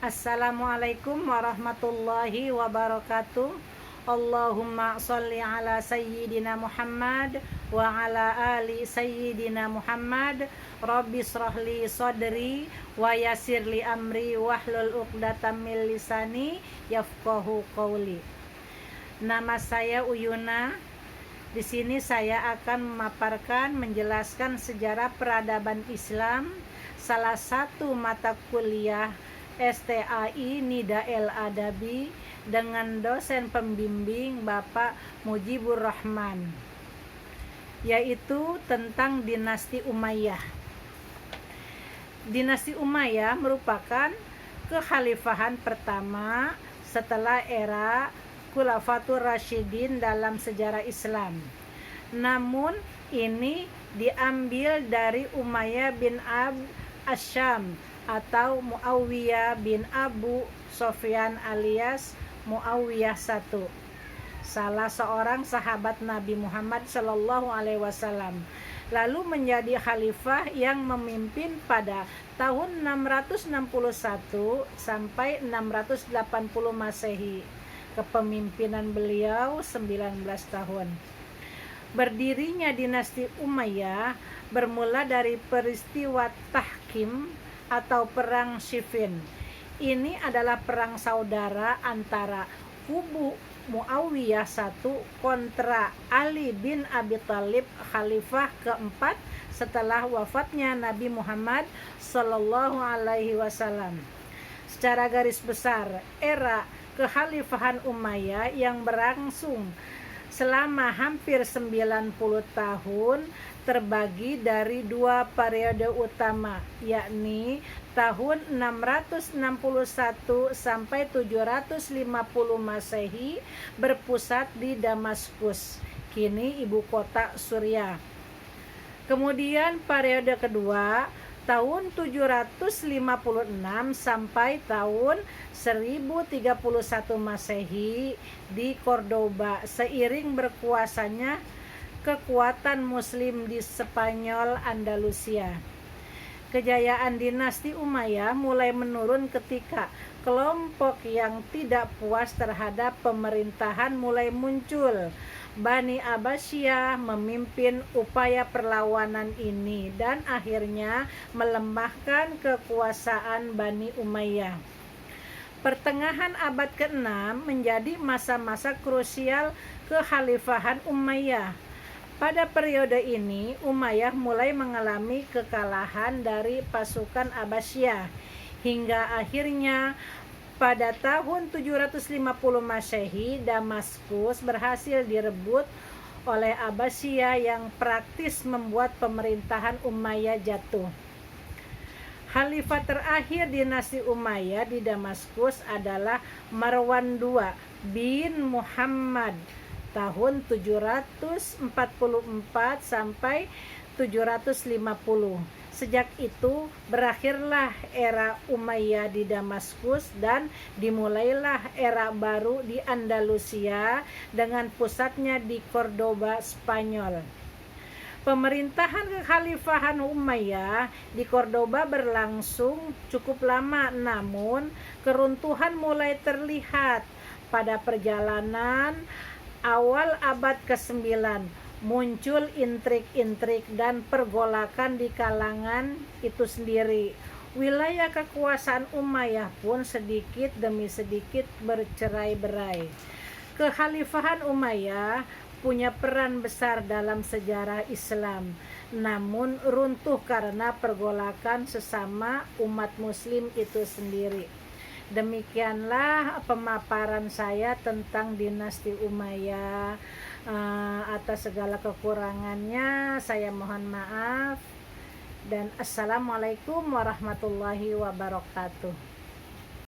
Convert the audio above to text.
Assalamualaikum warahmatullahi wabarakatuh. Allahumma sholli ala sayyidina Muhammad wa ala ali sayyidina Muhammad. Rabbi shrahli sadri wa yassirli amri wahlul 'uqdatam min lisani yafqahu qawli. Nama saya Uyuna. Di sini saya akan memaparkan, menjelaskan sejarah peradaban Islam, salah satu mata kuliah STAI Nida El Adabi dengan dosen pembimbing Bapak Mujibur Rahman, yaitu tentang dinasti Umayyah. Dinasti Umayyah merupakan kekhalifahan pertama setelah era Khulafatur Rasyidin dalam sejarah Islam. Namun ini diambil dari Umayyah bin Asyam atau Muawiyah bin Abu Sofyan alias Muawiyah I, salah seorang sahabat Nabi Muhammad SAW, lalu menjadi khalifah yang memimpin pada tahun 661 sampai 680 Masehi. Kepemimpinan beliau 19 tahun. Berdirinya dinasti Umayyah bermula dari peristiwa Tahkim atau Perang Siffin. Ini adalah perang saudara antara kubu Muawiyah I kontra Ali bin Abi Thalib, khalifah keempat setelah wafatnya Nabi Muhammad SAW. Secara garis besar, era kekhalifahan Umayyah yang berlangsung selama hampir 90 tahun terbagi dari dua periode utama, yakni tahun 661 sampai 750 Masehi berpusat di Damaskus, kini ibu kota Suriah. Kemudian periode kedua tahun 756 sampai tahun 1031 Masehi di Cordoba, seiring berkuasanya kekuatan muslim di Spanyol Andalusia. Kejayaan dinasti Umayyah mulai menurun ketika kelompok yang tidak puas terhadap pemerintahan mulai muncul. Bani Abbasiyah memimpin upaya perlawanan ini dan akhirnya melemahkan kekuasaan Bani Umayyah. Pertengahan abad ke-6 menjadi masa-masa krusial kekhalifahan Umayyah. Pada periode ini, Umayyah mulai mengalami kekalahan dari pasukan Abbasiyah hingga akhirnya pada tahun 750 Masehi, Damaskus berhasil direbut oleh Abbasiyah yang praktis membuat pemerintahan Umayyah jatuh. Khalifah terakhir dinasti Umayyah di Damaskus adalah Marwan II bin Muhammad tahun 744 sampai 750. Sejak itu berakhirlah era Umayyah di Damaskus dan dimulailah era baru di Andalusia dengan pusatnya di Cordoba, Spanyol. Pemerintahan kekhalifahan Umayyah di Cordoba berlangsung cukup lama, namun keruntuhan mulai terlihat pada perjalanan awal abad ke-9. Muncul intrik-intrik dan pergolakan di kalangan itu sendiri. Wilayah kekuasaan Umayyah pun sedikit demi sedikit bercerai-berai. Kekhalifahan Umayyah punya peran besar dalam sejarah Islam, namun runtuh karena pergolakan sesama umat muslim itu sendiri. Demikianlah pemaparan saya tentang dinasti Umayyah. Atas segala kekurangannya saya mohon maaf, dan assalamualaikum warahmatullahi wabarakatuh.